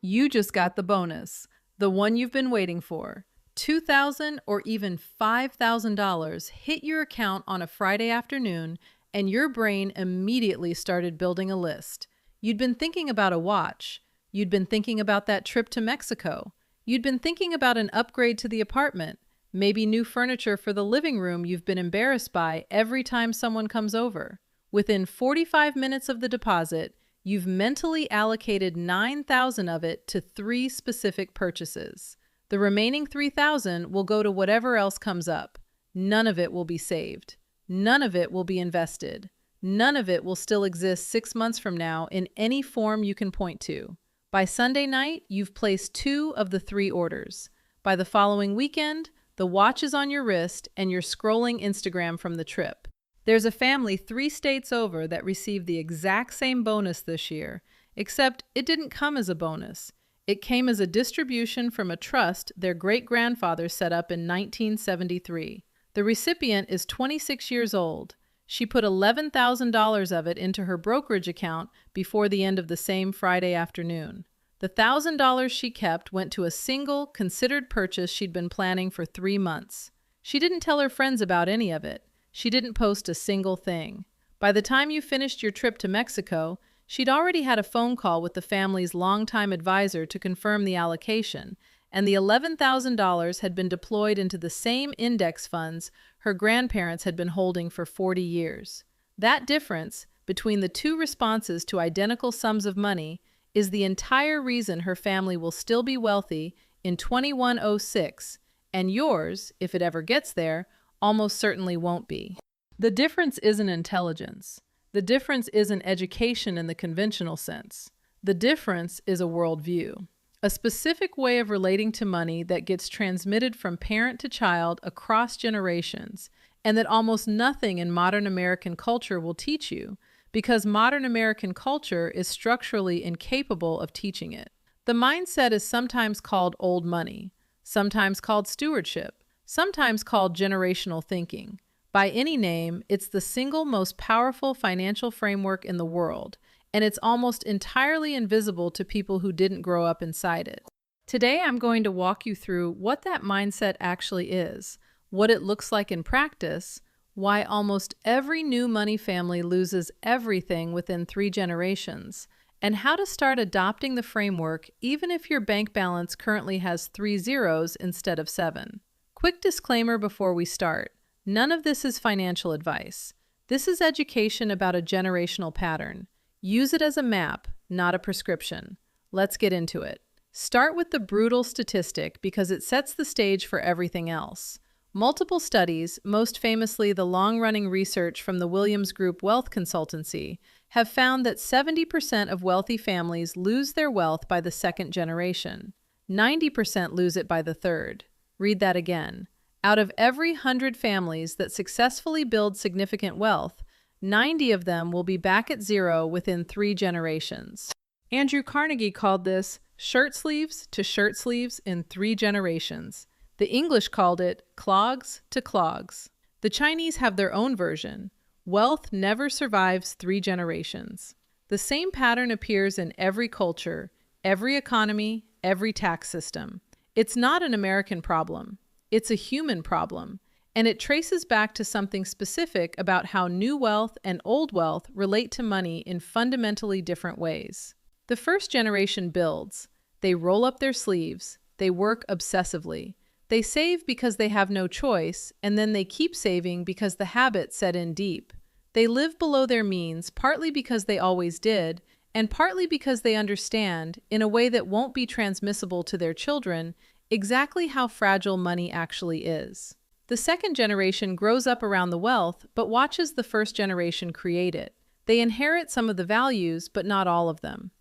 You just got the bonus, the one you've been waiting for. $2,000 or even $5,000 hit your account on a Friday afternoon, and your brain immediately started building a list. You'd been thinking about a watch. You'd been thinking about that trip to Mexico. You'd been thinking about an upgrade to the apartment, maybe new furniture for the living room you've been embarrassed by every time someone comes over. Within 45 minutes of the deposit, you've mentally allocated 9,000 of it to three specific purchases. The remaining 3,000 will go to whatever else comes up. None of it will be saved. None of it will be invested. None of it will still exist 6 months from now in any form you can point to. By Sunday night, you've placed 2 of the 3 orders. By the following weekend, the watch is on your wrist and you're scrolling Instagram from the trip. There's a family 3 states over that received the exact same bonus this year, except it didn't come as a bonus. It came as a distribution from a trust their great-grandfather set up in 1973. The recipient is 26 years old. She put $11,000 of it into her brokerage account before the end of the same Friday afternoon. The $1,000 she kept went to a single, considered purchase she'd been planning for 3 months. She didn't tell her friends about any of it. She didn't post a single thing. By the time you finished your trip to Mexico, she'd already had a phone call with the family's longtime advisor to confirm the allocation, and the $11,000 had been deployed into the same index funds her grandparents had been holding for 40 years. That difference between the 2 responses to identical sums of money is the entire reason her family will still be wealthy in 2106, and yours, if it ever gets there, almost certainly won't be. The difference isn't intelligence. The difference isn't education in the conventional sense. The difference is a worldview, a specific way of relating to money that gets transmitted from parent to child across generations, and that almost nothing in modern American culture will teach you, because modern American culture is structurally incapable of teaching it. The mindset is sometimes called old money, sometimes called stewardship, sometimes called generational thinking. By any name, it's the single most powerful financial framework in the world, and it's almost entirely invisible to people who didn't grow up inside it. Today, I'm going to walk you through what that mindset actually is, what it looks like in practice, why almost every new money family loses everything within 3 generations, and how to start adopting the framework even if your bank balance currently has 3 zeros instead of 7. Quick disclaimer before we start. None of this is financial advice. This is education about a generational pattern. Use it as a map, not a prescription. Let's get into it. Start with the brutal statistic because it sets the stage for everything else. Multiple studies, most famously the long-running research from the Williams Group Wealth Consultancy, have found that 70% of wealthy families lose their wealth by the 2nd generation. 90% lose it by the 3rd. Read that again. Out of every 100 families that successfully build significant wealth, 90 of them will be back at 0 within 3 generations. Andrew Carnegie called this shirt sleeves to shirt sleeves in 3 generations. The English called it clogs to clogs. The Chinese have their own version. Wealth never survives 3 generations. The same pattern appears in every culture, every economy, every tax system. It's not an American problem. It's a human problem, and it traces back to something specific about how new wealth and old wealth relate to money in fundamentally different ways. The first generation builds. They roll up their sleeves. They work obsessively. They save because they have no choice, and then they keep saving because the habit set in deep. They live below their means, partly because they always did, and partly because they understand, in a way that won't be transmissible to their children, exactly how fragile money actually is. The second generation grows up around the wealth, but watches the first generation create it. They inherit some of the values, but not all of them.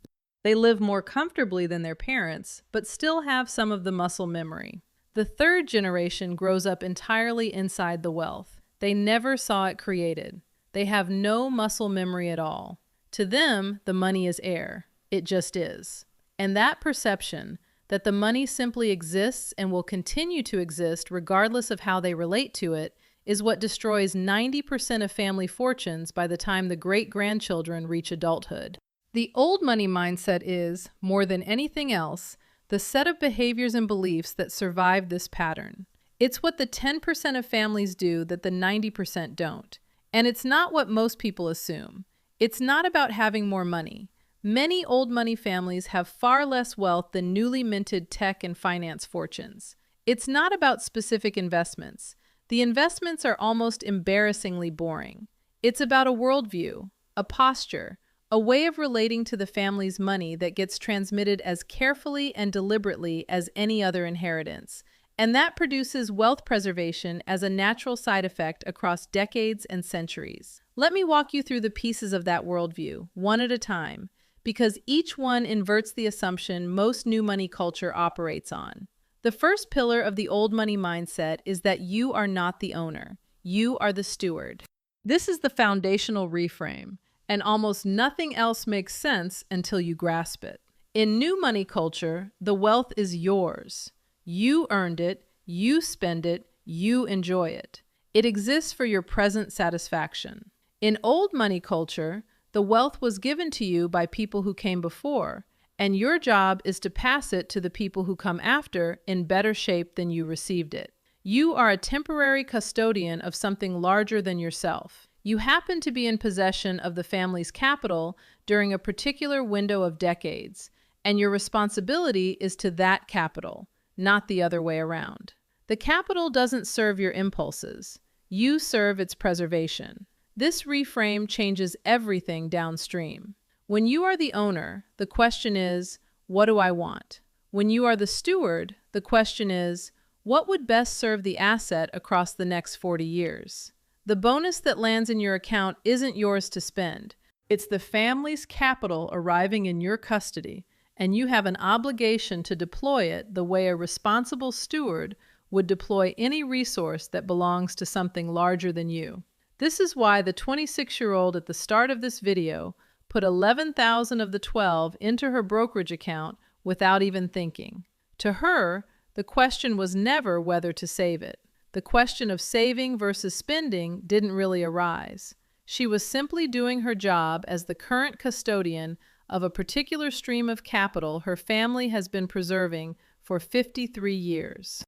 They live more comfortably than their parents, but still have some of the muscle memory. The third generation grows up entirely inside the wealth. They never saw it created. They have no muscle memory at all. To them, the money is air. It just is. And that perception, that the money simply exists and will continue to exist regardless of how they relate to it, is what destroys 90% of family fortunes by the time the great-grandchildren reach adulthood. The old money mindset is, more than anything else, the set of behaviors and beliefs that survive this pattern. It's what the 10% of families do that the 90% don't. And it's not what most people assume. It's not about having more money. Many old money families have far less wealth than newly minted tech and finance fortunes. It's not about specific investments. The investments are almost embarrassingly boring. It's about a worldview, a posture, a way of relating to the family's money that gets transmitted as carefully and deliberately as any other inheritance. And that produces wealth preservation as a natural side effect across decades and centuries. Let me walk you through the pieces of that worldview, one at a time, because each one inverts the assumption most new money culture operates on. The first pillar of the old money mindset is that you are not the owner. You are the steward. This is the foundational reframe, and almost nothing else makes sense until you grasp it. In new money culture, the wealth is yours. You earned it, you spend it, you enjoy it. It exists for your present satisfaction. In old money culture, the wealth was given to you by people who came before, and your job is to pass it to the people who come after in better shape than you received it. You are a temporary custodian of something larger than yourself. You happen to be in possession of the family's capital during a particular window of decades, and your responsibility is to that capital, not the other way around. The capital doesn't serve your impulses. You serve its preservation. This reframe changes everything downstream. When you are the owner, the question is, what do I want? When you are the steward, the question is, what would best serve the asset across the next 40 years? The bonus that lands in your account isn't yours to spend. It's the family's capital arriving in your custody, and you have an obligation to deploy it the way a responsible steward would deploy any resource that belongs to something larger than you. This is why the 26-year-old at the start of this video put 11,000 of the 12 into her brokerage account without even thinking. To her, the question was never whether to save it. The question of saving versus spending didn't really arise. She was simply doing her job as the current custodian of a particular stream of capital her family has been preserving for 53 years.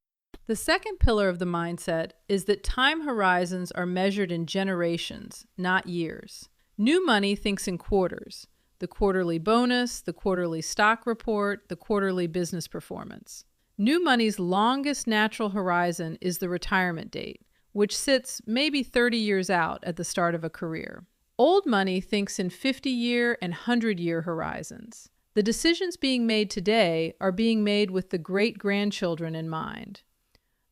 The second pillar of the mindset is that time horizons are measured in generations, not years. New money thinks in quarters: the quarterly bonus, the quarterly stock report, the quarterly business performance. New money's longest natural horizon is the retirement date, which sits maybe 30 years out at the start of a career. Old money thinks in 50-year and 100-year horizons. The decisions being made today are being made with the great-grandchildren in mind.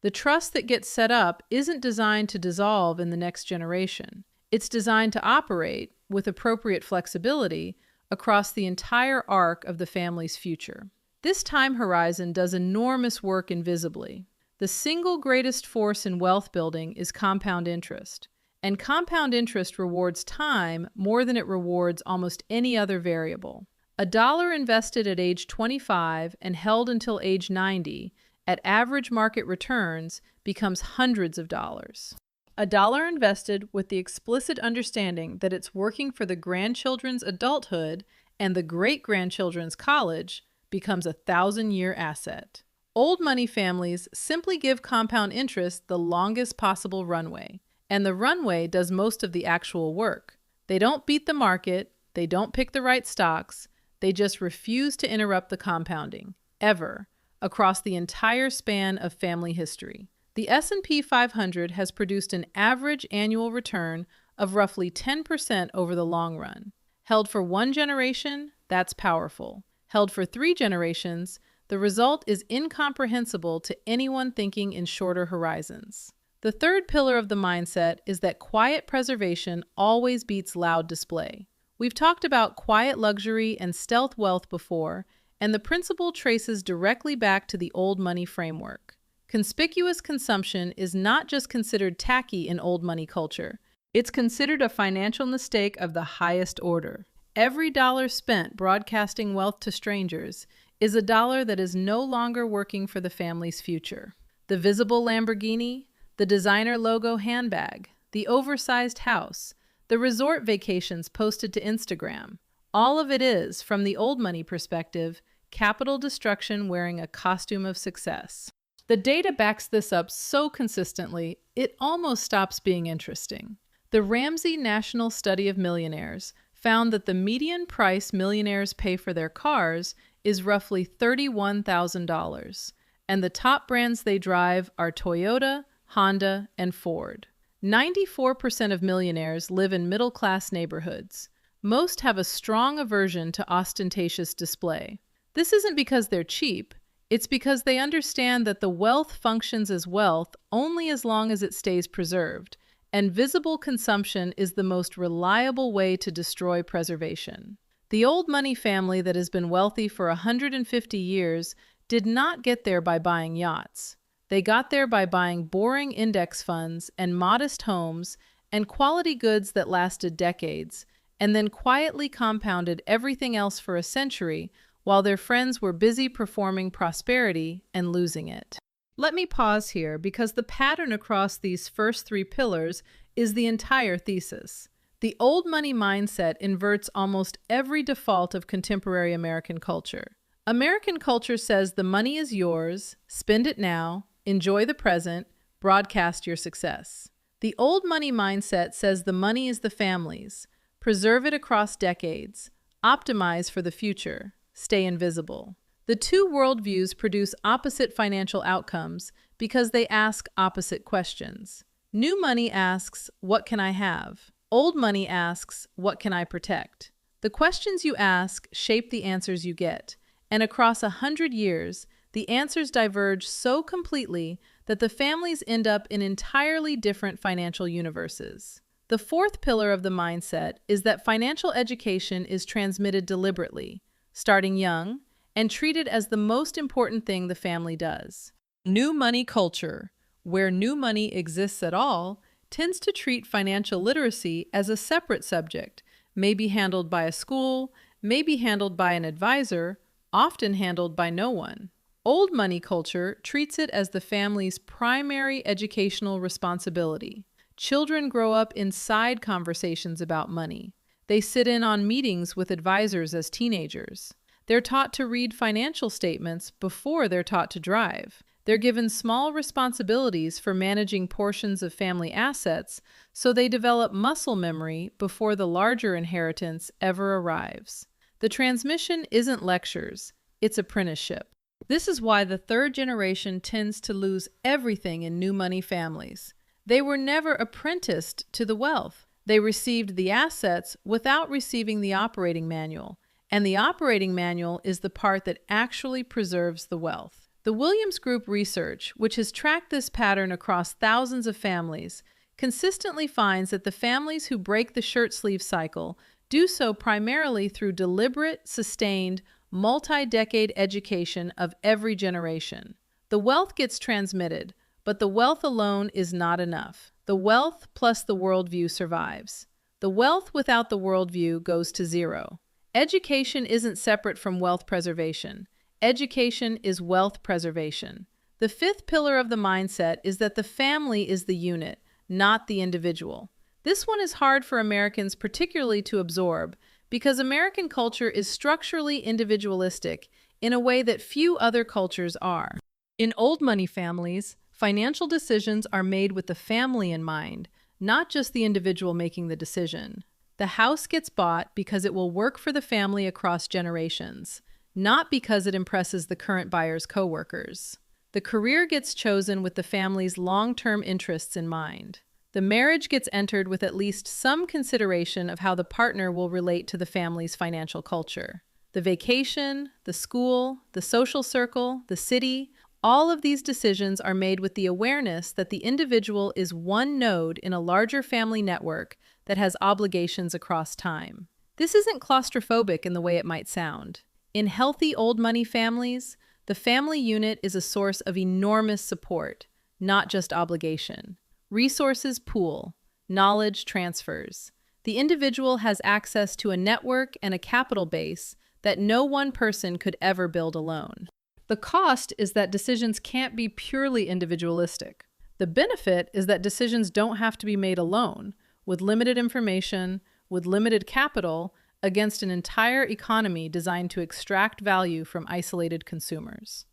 The trust that gets set up isn't designed to dissolve in the next generation. It's designed to operate, with appropriate flexibility, across the entire arc of the family's future. This time horizon does enormous work invisibly. The single greatest force in wealth building is compound interest, and compound interest rewards time more than it rewards almost any other variable. $1 invested at age 25 and held until age 90 at average market returns becomes hundreds of dollars. $1 invested with the explicit understanding that it's working for the grandchildren's adulthood and the great-grandchildren's college becomes a 1,000-year asset. Old money families simply give compound interest the longest possible runway, and the runway does most of the actual work. They don't beat the market, they don't pick the right stocks, they just refuse to interrupt the compounding, ever, across the entire span of family history. The S&P 500 has produced an average annual return of roughly 10% over the long run. Held for one generation, that's powerful. Held for 3 generations, the result is incomprehensible to anyone thinking in shorter horizons. The third pillar of the mindset is that quiet preservation always beats loud display. We've talked about quiet luxury and stealth wealth before, and the principle traces directly back to the old money framework. Conspicuous consumption is not just considered tacky in old money culture. It's considered a financial mistake of the highest order. Every dollar spent broadcasting wealth to strangers is a dollar that is no longer working for the family's future. The visible Lamborghini, the designer logo handbag, the oversized house, the resort vacations posted to Instagram, All of it is, from the old money perspective, capital destruction wearing a costume of success. The data backs this up so consistently, it almost stops being interesting. The Ramsey National Study of Millionaires found that the median price millionaires pay for their cars is roughly $31,000, and the top brands they drive are Toyota, Honda, and Ford. 94% of millionaires live in middle-class neighborhoods. Most have a strong aversion to ostentatious display. This isn't because they're cheap, it's because they understand that the wealth functions as wealth only as long as it stays preserved, and visible consumption is the most reliable way to destroy preservation. The old money family that has been wealthy for 150 years did not get there by buying yachts. They got there by buying boring index funds and modest homes and quality goods that lasted decades, and then quietly compounded everything else for a century while their friends were busy performing prosperity and losing it. Let me pause here because the pattern across these first three pillars is the entire thesis. The old money mindset inverts almost every default of contemporary American culture. American culture says the money is yours, spend it now, enjoy the present, broadcast your success. The old money mindset says the money is the family's, preserve it across decades, optimize for the future, stay invisible. The two worldviews produce opposite financial outcomes because they ask opposite questions. New money asks, what can I have? Old money asks, what can I protect? The questions you ask shape the answers you get, and across 100 years, the answers diverge so completely that the families end up in entirely different financial universes. The fourth pillar of the mindset is that financial education is transmitted deliberately, starting young, and treated as the most important thing the family does. New money culture, where new money exists at all, tends to treat financial literacy as a separate subject, maybe handled by a school, maybe handled by an advisor, often handled by no one. Old money culture treats it as the family's primary educational responsibility. Children grow up in side conversations about money. They sit in on meetings with advisors as teenagers. They're taught to read financial statements before they're taught to drive. They're given small responsibilities for managing portions of family assets, so they develop muscle memory before the larger inheritance ever arrives. The transmission isn't lectures, it's apprenticeship. This is why the third generation tends to lose everything in new money families. They were never apprenticed to the wealth. They received the assets without receiving the operating manual, and the operating manual is the part that actually preserves the wealth. The Williams Group research, which has tracked this pattern across thousands of families, consistently finds that the families who break the shirt sleeve cycle do so primarily through deliberate, sustained, multi-decade education of every generation. The wealth gets transmitted, but the wealth alone is not enough. The wealth plus the worldview survives. The wealth without the worldview goes to zero. Education isn't separate from wealth preservation. Education is wealth preservation. The fifth pillar of the mindset is that the family is the unit, not the individual. This one is hard for Americans particularly to absorb because American culture is structurally individualistic in a way that few other cultures are. In old money families, financial decisions are made with the family in mind, not just the individual making the decision. The house gets bought because it will work for the family across generations, not because it impresses the current buyer's coworkers. The career gets chosen with the family's long-term interests in mind. The marriage gets entered with at least some consideration of how the partner will relate to the family's financial culture. The vacation, the school, the social circle, the city, all of these decisions are made with the awareness that the individual is one node in a larger family network that has obligations across time. This isn't claustrophobic in the way it might sound. In healthy old money families, the family unit is a source of enormous support, not just obligation. Resources pool, knowledge transfers. The individual has access to a network and a capital base that no one person could ever build alone. The cost is that decisions can't be purely individualistic. The benefit is that decisions don't have to be made alone, with limited information, with limited capital, against an entire economy designed to extract value from isolated consumers.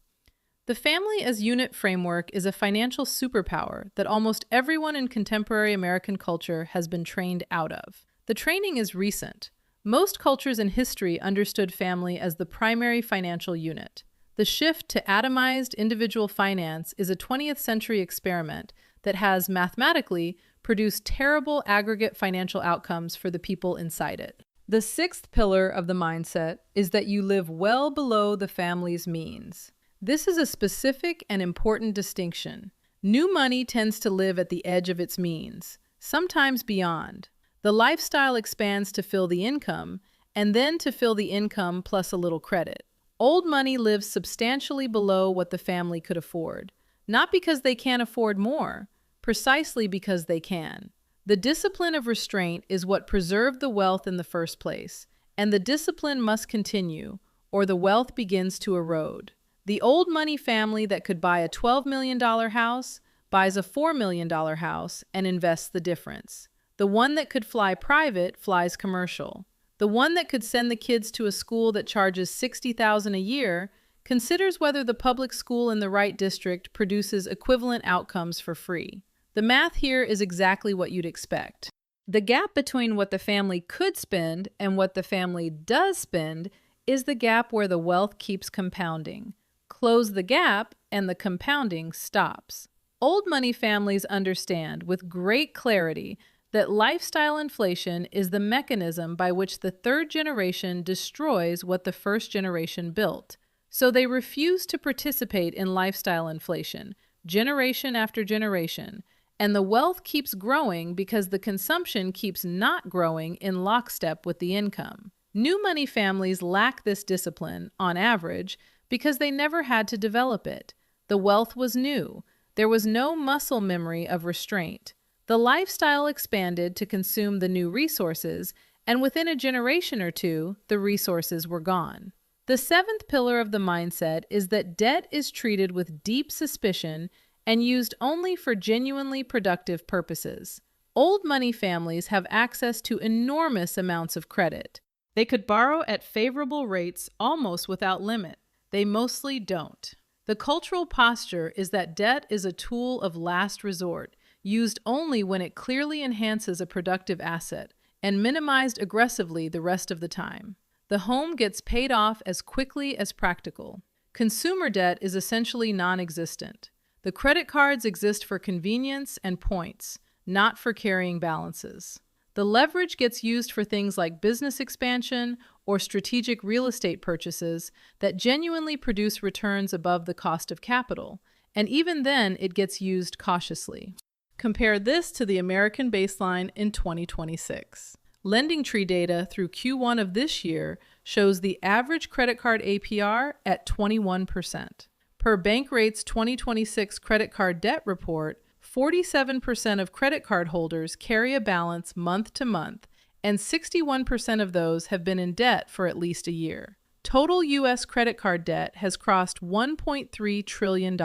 The family as unit framework is a financial superpower that almost everyone in contemporary American culture has been trained out of. The training is recent. Most cultures in history understood family as the primary financial unit. The shift to atomized individual finance is a 20th century experiment that has mathematically produced terrible aggregate financial outcomes for the people inside it. The sixth pillar of the mindset is that you live well below the family's means. This is a specific and important distinction. New money tends to live at the edge of its means, sometimes beyond. The lifestyle expands to fill the income, and then to fill the income plus a little credit. Old money lives substantially below what the family could afford, not because they can't afford more, precisely because they can. The discipline of restraint is what preserved the wealth in the first place, and the discipline must continue, or the wealth begins to erode. The old money family that could buy a $12 million house buys a $4 million house and invests the difference. The one that could fly private flies commercial. The one that could send the kids to a school that charges $60,000 a year considers whether the public school in the right district produces equivalent outcomes for free. The math here is exactly what you'd expect. The gap between what the family could spend and what the family does spend is the gap where the wealth keeps compounding. Close the gap and the compounding stops. Old money families understand with great clarity that lifestyle inflation is the mechanism by which the third generation destroys what the first generation built. So they refuse to participate in lifestyle inflation, generation after generation, and the wealth keeps growing because the consumption keeps not growing in lockstep with the income. New money families lack this discipline, on average, because they never had to develop it. The wealth was new. There was no muscle memory of restraint. The lifestyle expanded to consume the new resources, and within a generation or two, the resources were gone. The seventh pillar of the mindset is that debt is treated with deep suspicion and used only for genuinely productive purposes. Old money families have access to enormous amounts of credit. They could borrow at favorable rates almost without limit. They mostly don't. The cultural posture is that debt is a tool of last resort, used only when it clearly enhances a productive asset, and minimized aggressively the rest of the time. The home gets paid off as quickly as practical. Consumer debt is essentially non-existent. The credit cards exist for convenience and points, not for carrying balances. The leverage gets used for things like business expansion or strategic real estate purchases that genuinely produce returns above the cost of capital, and even then it gets used cautiously. Compare this to the American baseline in 2026. Lending Tree data through Q1 of this year shows the average credit card APR at 21%. Per Bankrate's 2026 credit card debt report, 47% of credit card holders carry a balance month to month, and 61% of those have been in debt for at least a year. Total U.S. credit card debt has crossed $1.3 trillion.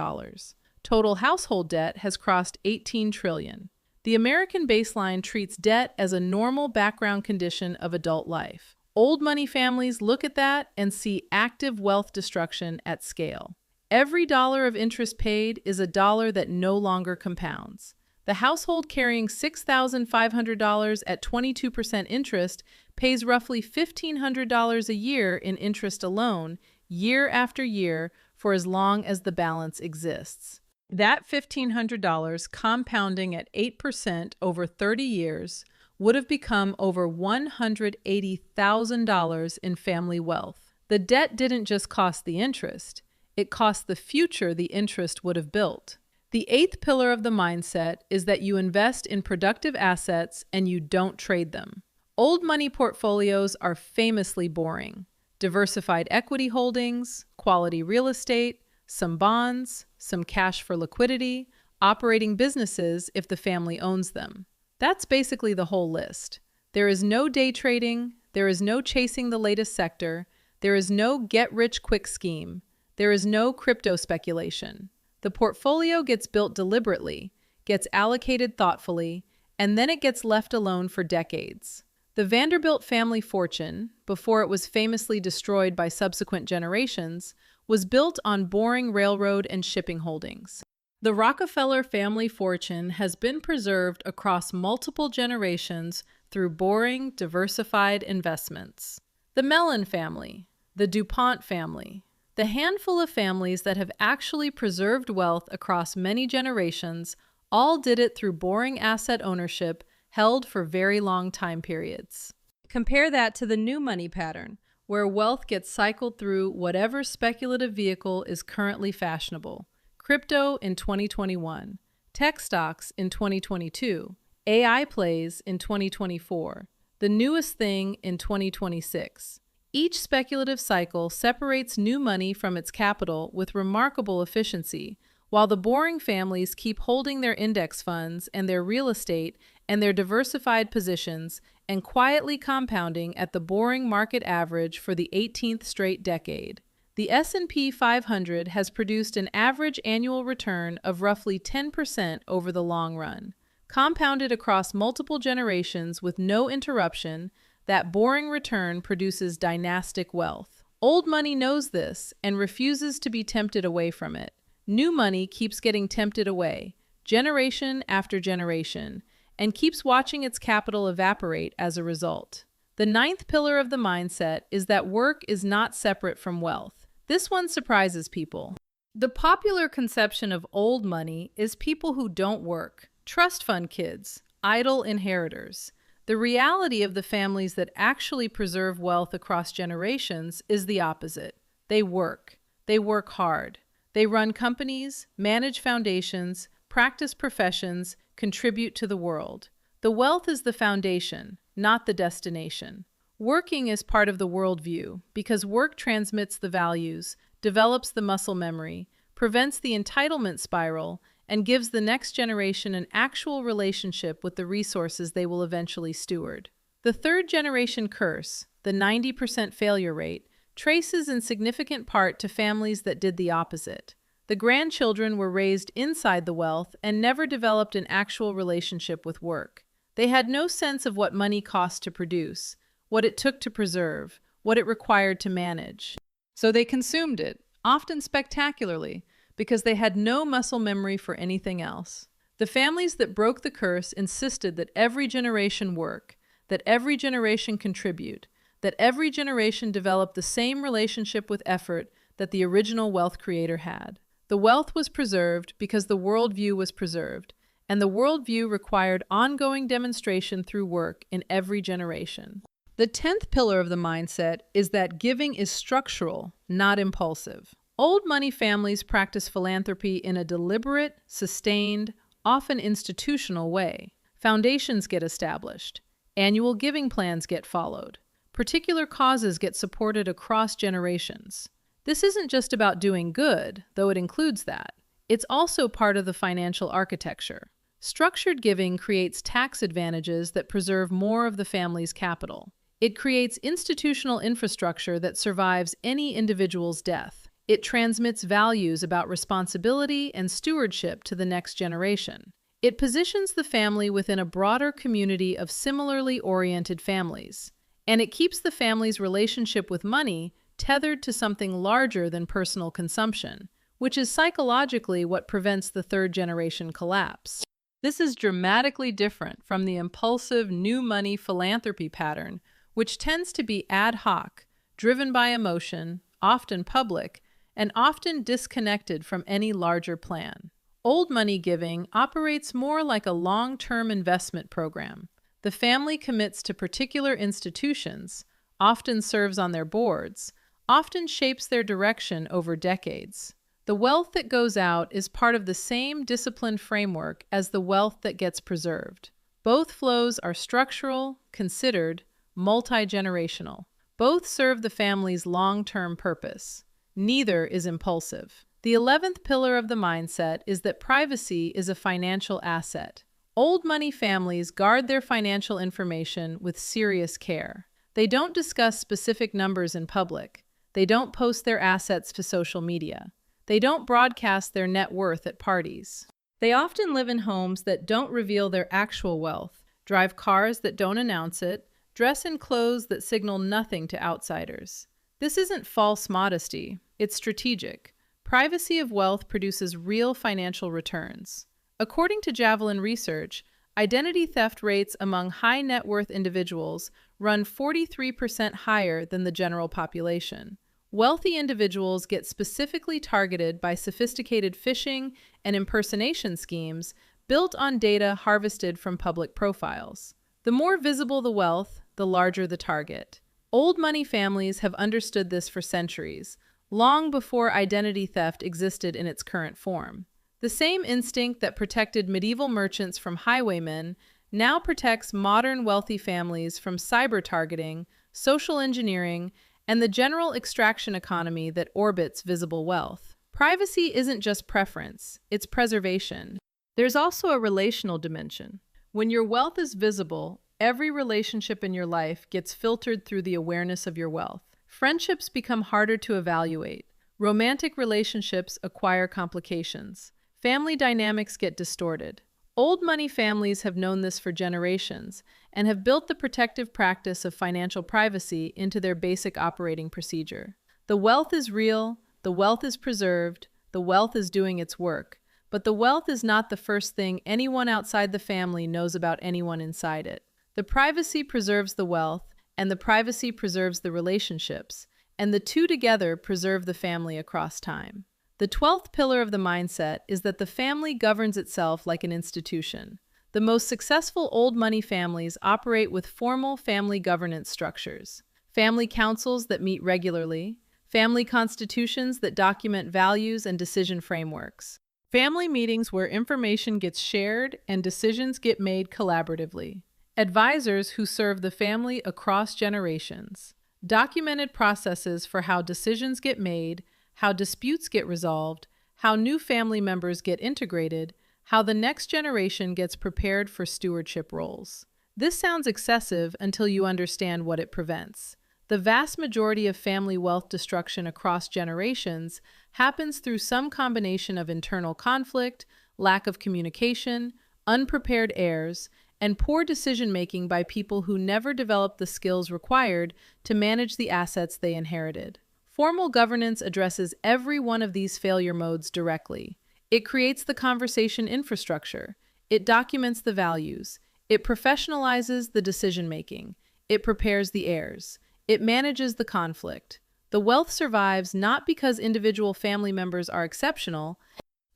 Total household debt has crossed $18 trillion. The American baseline treats debt as a normal background condition of adult life. Old money families look at that and see active wealth destruction at scale. Every dollar of interest paid is a dollar that no longer compounds. The household carrying $6,500 at 22% interest pays roughly $1,500 a year in interest alone, year after year, for as long as the balance exists. That $1,500 compounding at 8% over 30 years would have become over $180,000 in family wealth. The debt didn't just cost the interest, it cost the future the interest would have built. The eighth pillar of the mindset is that you invest in productive assets and you don't trade them. Old money portfolios are famously boring. Diversified equity holdings, quality real estate, some bonds, some cash for liquidity, operating businesses if the family owns them. That's basically the whole list. There is no day trading, there is no chasing the latest sector, there is no get-rich-quick scheme, there is no crypto speculation. The portfolio gets built deliberately, gets allocated thoughtfully, and then it gets left alone for decades. The Vanderbilt family fortune, before it was famously destroyed by subsequent generations, was built on boring railroad and shipping holdings. The Rockefeller family fortune has been preserved across multiple generations through boring, diversified investments. The Mellon family, the DuPont family, the handful of families that have actually preserved wealth across many generations all did it through boring asset ownership held for very long time periods. Compare that to the new money pattern, where wealth gets cycled through whatever speculative vehicle is currently fashionable. Crypto in 2021, tech stocks in 2022, AI plays in 2024, the newest thing in 2026. Each speculative cycle separates new money from its capital with remarkable efficiency, while the boring families keep holding their index funds and their real estate and their diversified positions and quietly compounding at the boring market average for the 18th straight decade. The S&P 500 has produced an average annual return of roughly 10% over the long run. Compounded across multiple generations with no interruption, that boring return produces dynastic wealth. Old money knows this and refuses to be tempted away from it. New money keeps getting tempted away, generation after generation, and keeps watching its capital evaporate as a result. The ninth pillar of the mindset is that work is not separate from wealth. This one surprises people. The popular conception of old money is people who don't work, trust fund kids, idle inheritors. The reality of the families that actually preserve wealth across generations is the opposite. They work. They work hard. They run companies, manage foundations, practice professions, contribute to the world. The wealth is the foundation, not the destination. Working is part of the worldview because work transmits the values, develops the muscle memory, prevents the entitlement spiral, and gives the next generation an actual relationship with the resources they will eventually steward. The third generation curse, the 90% failure rate, traces in significant part to families that did the opposite. The grandchildren were raised inside the wealth and never developed an actual relationship with work. They had no sense of what money cost to produce, what it took to preserve, what it required to manage. So they consumed it, often spectacularly, because they had no muscle memory for anything else. The families that broke the curse insisted that every generation work, that every generation contribute, that every generation develop the same relationship with effort that the original wealth creator had. The wealth was preserved because the worldview was preserved, and the worldview required ongoing demonstration through work in every generation. The 10th pillar of the mindset is that giving is structural, not impulsive. Old money families practice philanthropy in a deliberate, sustained, often institutional way. Foundations get established. Annual giving plans get followed. Particular causes get supported across generations. This isn't just about doing good, though it includes that. It's also part of the financial architecture. Structured giving creates tax advantages that preserve more of the family's capital. It creates institutional infrastructure that survives any individual's death. It transmits values about responsibility and stewardship to the next generation. It positions the family within a broader community of similarly oriented families. And it keeps the family's relationship with money tethered to something larger than personal consumption, which is psychologically what prevents the third generation collapse. This is dramatically different from the impulsive new money philanthropy pattern, which tends to be ad hoc, driven by emotion, often public, and often disconnected from any larger plan. Old money giving operates more like a long-term investment program. The family commits to particular institutions, often serves on their boards, often shapes their direction over decades. The wealth that goes out is part of the same disciplined framework as the wealth that gets preserved. Both flows are structural, considered, multi-generational. Both serve the family's long-term purpose. Neither is impulsive. The 11th pillar of the mindset is that privacy is a financial asset. Old money families guard their financial information with serious care. They don't discuss specific numbers in public. They don't post their assets to social media. They don't broadcast their net worth at parties. They often live in homes that don't reveal their actual wealth, drive cars that don't announce it, Dress in clothes that signal nothing to outsiders. This isn't false modesty, it's strategic. Privacy of wealth produces real financial returns. According to Javelin Research, identity theft rates among high net worth individuals run 43% higher than the general population. Wealthy individuals get specifically targeted by sophisticated phishing and impersonation schemes built on data harvested from public profiles. The more visible the wealth, the larger the target. Old money families have understood this for centuries, long before identity theft existed in its current form. The same instinct that protected medieval merchants from highwaymen now protects modern wealthy families from cyber targeting, social engineering, and the general extraction economy that orbits visible wealth. Privacy isn't just preference, it's preservation. There's also a relational dimension. When your wealth is visible, every relationship in your life gets filtered through the awareness of your wealth. Friendships become harder to evaluate. Romantic relationships acquire complications. Family dynamics get distorted. Old money families have known this for generations and have built the protective practice of financial privacy into their basic operating procedure. The wealth is real, the wealth is preserved, the wealth is doing its work, but the wealth is not the first thing anyone outside the family knows about anyone inside it. The privacy preserves the wealth, and the privacy preserves the relationships, and the two together preserve the family across time. The 12th pillar of the mindset is that the family governs itself like an institution. The most successful old money families operate with formal family governance structures, family councils that meet regularly, family constitutions that document values and decision frameworks, family meetings where information gets shared and decisions get made collaboratively, advisors who serve the family across generations, documented processes for how decisions get made, how disputes get resolved, how new family members get integrated, how the next generation gets prepared for stewardship roles. This sounds excessive until you understand what it prevents. The vast majority of family wealth destruction across generations happens through some combination of internal conflict, lack of communication, unprepared heirs, and poor decision-making by people who never developed the skills required to manage the assets they inherited. Formal governance addresses every one of these failure modes directly. It creates the conversation infrastructure. It documents the values. It professionalizes the decision-making. It prepares the heirs. It manages the conflict. The wealth survives not because individual family members are exceptional.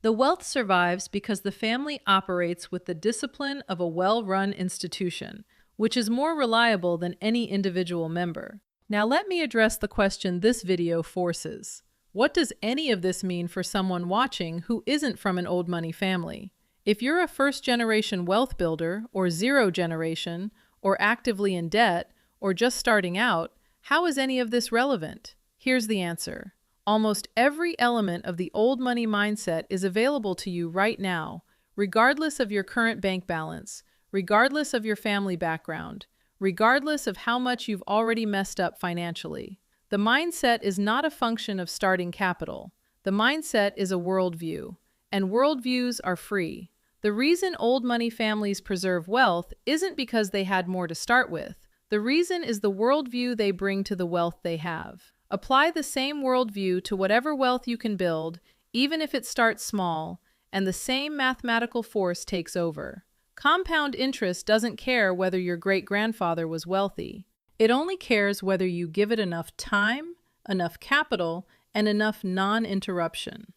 The wealth survives because the family operates with the discipline of a well-run institution, which is more reliable than any individual member. Now let me address the question this video forces. What does any of this mean for someone watching who isn't from an old money family? If you're a first-generation wealth builder, or zero generation, or actively in debt, or just starting out, how is any of this relevant? Here's the answer. Almost every element of the old money mindset is available to you right now, regardless of your current bank balance, regardless of your family background, regardless of how much you've already messed up financially. The mindset is not a function of starting capital. The mindset is a worldview, and worldviews are free. The reason old money families preserve wealth isn't because they had more to start with. The reason is the worldview they bring to the wealth they have. Apply the same worldview to whatever wealth you can build, even if it starts small, and the same mathematical force takes over. Compound interest doesn't care whether your great-grandfather was wealthy. It only cares whether you give it enough time, enough capital, and enough non-interruption.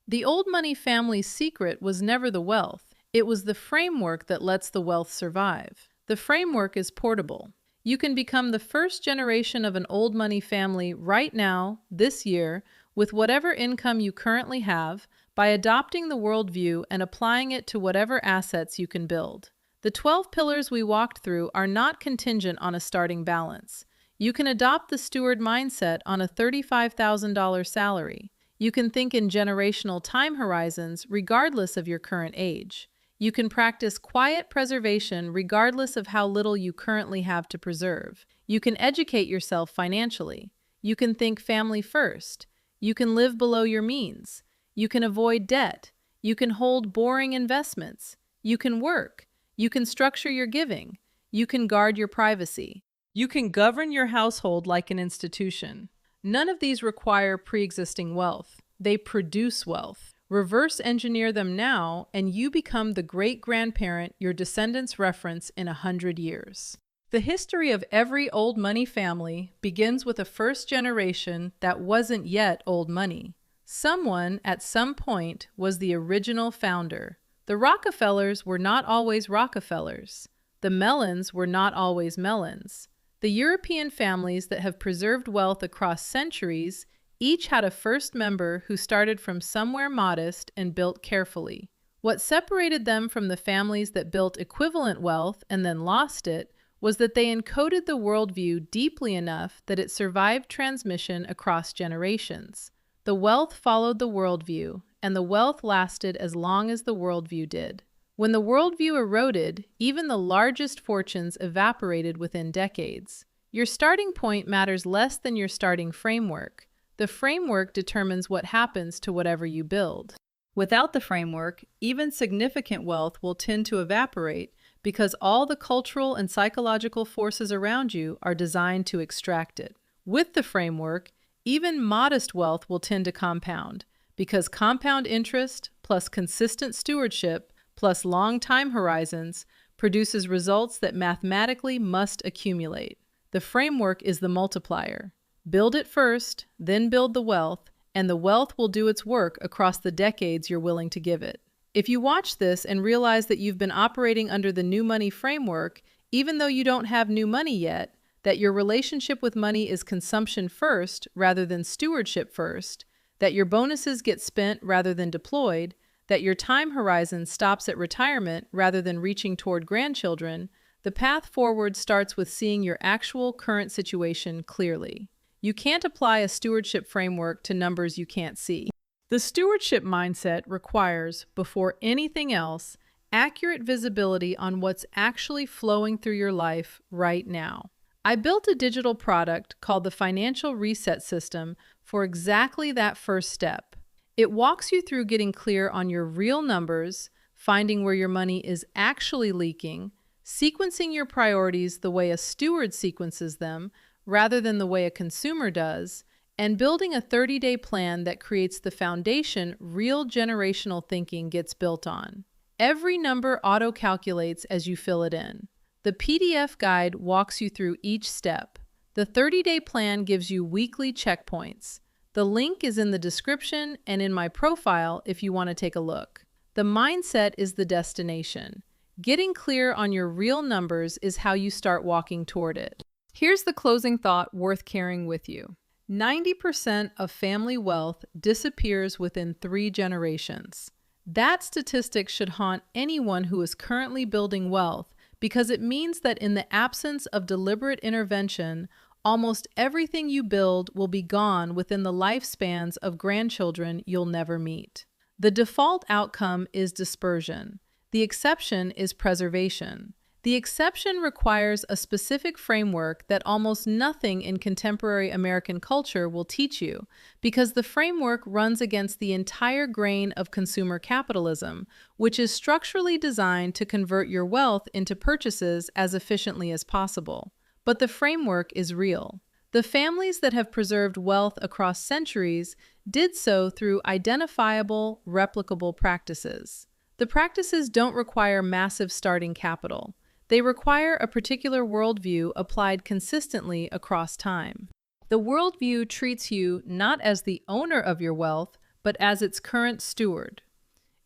The old money family's secret was never the wealth. It was the framework that lets the wealth survive. The framework is portable. You can become the first generation of an old money family right now, this year, with whatever income you currently have, by adopting the worldview and applying it to whatever assets you can build. The 12 pillars we walked through are not contingent on a starting balance. You can adopt the steward mindset on a $35,000 salary. You can think in generational time horizons regardless of your current age. You can practice quiet preservation regardless of how little you currently have to preserve. You can educate yourself financially. You can think family first. You can live below your means. You can avoid debt. You can hold boring investments. You can work. You can structure your giving. You can guard your privacy. You can govern your household like an institution. None of these require pre-existing wealth. They produce wealth. Reverse engineer them now, and you become the great-grandparent your descendants reference in 100 years. The history of every old money family begins with a first generation that wasn't yet old money. Someone, at some point, was the original founder. The Rockefellers were not always Rockefellers. The Mellons were not always Mellons. The European families that have preserved wealth across centuries each had a first member who started from somewhere modest and built carefully. What separated them from the families that built equivalent wealth and then lost it was that they encoded the worldview deeply enough that it survived transmission across generations. The wealth followed the worldview, and the wealth lasted as long as the worldview did. When the worldview eroded, even the largest fortunes evaporated within decades. Your starting point matters less than your starting framework. The framework determines what happens to whatever you build. Without the framework, even significant wealth will tend to evaporate because all the cultural and psychological forces around you are designed to extract it. With the framework, even modest wealth will tend to compound because compound interest plus consistent stewardship plus long time horizons produces results that mathematically must accumulate. The framework is the multiplier. Build it first, then build the wealth, and the wealth will do its work across the decades you're willing to give it. If you watch this and realize that you've been operating under the new money framework, even though you don't have new money yet, that your relationship with money is consumption first rather than stewardship first, that your bonuses get spent rather than deployed, that your time horizon stops at retirement rather than reaching toward grandchildren, the path forward starts with seeing your actual current situation clearly. You can't apply a stewardship framework to numbers you can't see. The stewardship mindset requires, before anything else, accurate visibility on what's actually flowing through your life right now. I built a digital product called the Financial Reset System for exactly that first step. It walks you through getting clear on your real numbers, finding where your money is actually leaking, sequencing your priorities the way a steward sequences them, rather than the way a consumer does, and building a 30-day plan that creates the foundation real generational thinking gets built on. Every number auto-calculates as you fill it in. The PDF guide walks you through each step. The 30-day plan gives you weekly checkpoints. The link is in the description and in my profile if you want to take a look. The mindset is the destination. Getting clear on your real numbers is how you start walking toward it. Here's the closing thought worth carrying with you. 90% of family wealth disappears within 3 generations. That statistic should haunt anyone who is currently building wealth because it means that in the absence of deliberate intervention, almost everything you build will be gone within the lifespans of grandchildren you'll never meet. The default outcome is dispersion. The exception is preservation. The exception requires a specific framework that almost nothing in contemporary American culture will teach you, because the framework runs against the entire grain of consumer capitalism, which is structurally designed to convert your wealth into purchases as efficiently as possible. But the framework is real. The families that have preserved wealth across centuries did so through identifiable, replicable practices. The practices don't require massive starting capital. They require a particular worldview applied consistently across time. The worldview treats you not as the owner of your wealth, but as its current steward.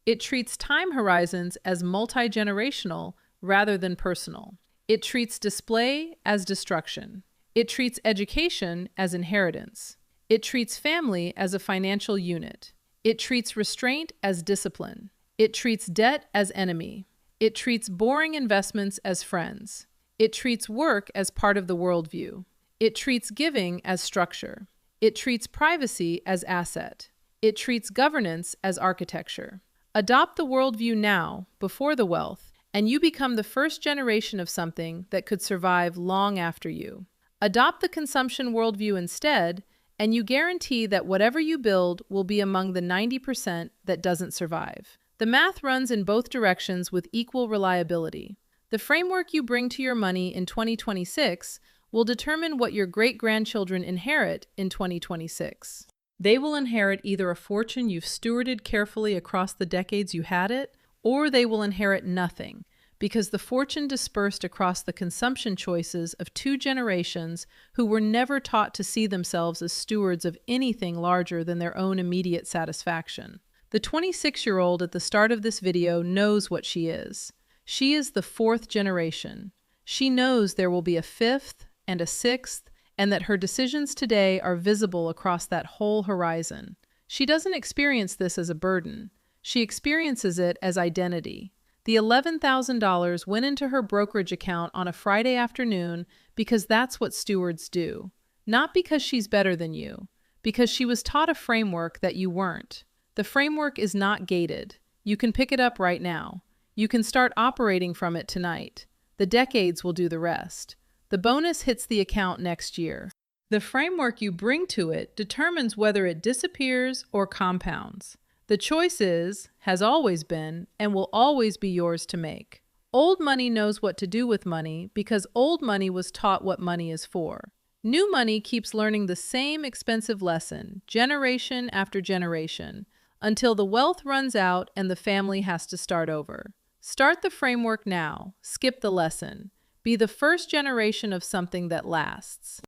It treats time horizons as multi-generational rather than personal. It treats display as destruction. It treats education as inheritance. It treats family as a financial unit. It treats restraint as discipline. It treats debt as enemy. It treats boring investments as friends. It treats work as part of the worldview. It treats giving as structure. It treats privacy as asset. It treats governance as architecture. Adopt the worldview now, before the wealth, and you become the first generation of something that could survive long after you. Adopt the consumption worldview instead, and you guarantee that whatever you build will be among the 90% that doesn't survive. The math runs in both directions with equal reliability. The framework you bring to your money in 2026 will determine what your great-grandchildren inherit in 2026. They will inherit either a fortune you've stewarded carefully across the decades you had it, or they will inherit nothing, because the fortune dispersed across the consumption choices of two generations who were never taught to see themselves as stewards of anything larger than their own immediate satisfaction. The 26-year-old at the start of this video knows what she is. She is the fourth generation. She knows there will be a fifth and a sixth, and that her decisions today are visible across that whole horizon. She doesn't experience this as a burden. She experiences it as identity. The $11,000 went into her brokerage account on a Friday afternoon because that's what stewards do. Not because she's better than you, because she was taught a framework that you weren't. The framework is not gated. You can pick it up right now. You can start operating from it tonight. The decades will do the rest. The bonus hits the account next year. The framework you bring to it determines whether it disappears or compounds. The choice has always been, and will always be yours to make. Old money knows what to do with money because old money was taught what money is for. New money keeps learning the same expensive lesson, generation after generation, until the wealth runs out and the family has to start over. Start the framework now. Skip the lesson. Be the first generation of something that lasts.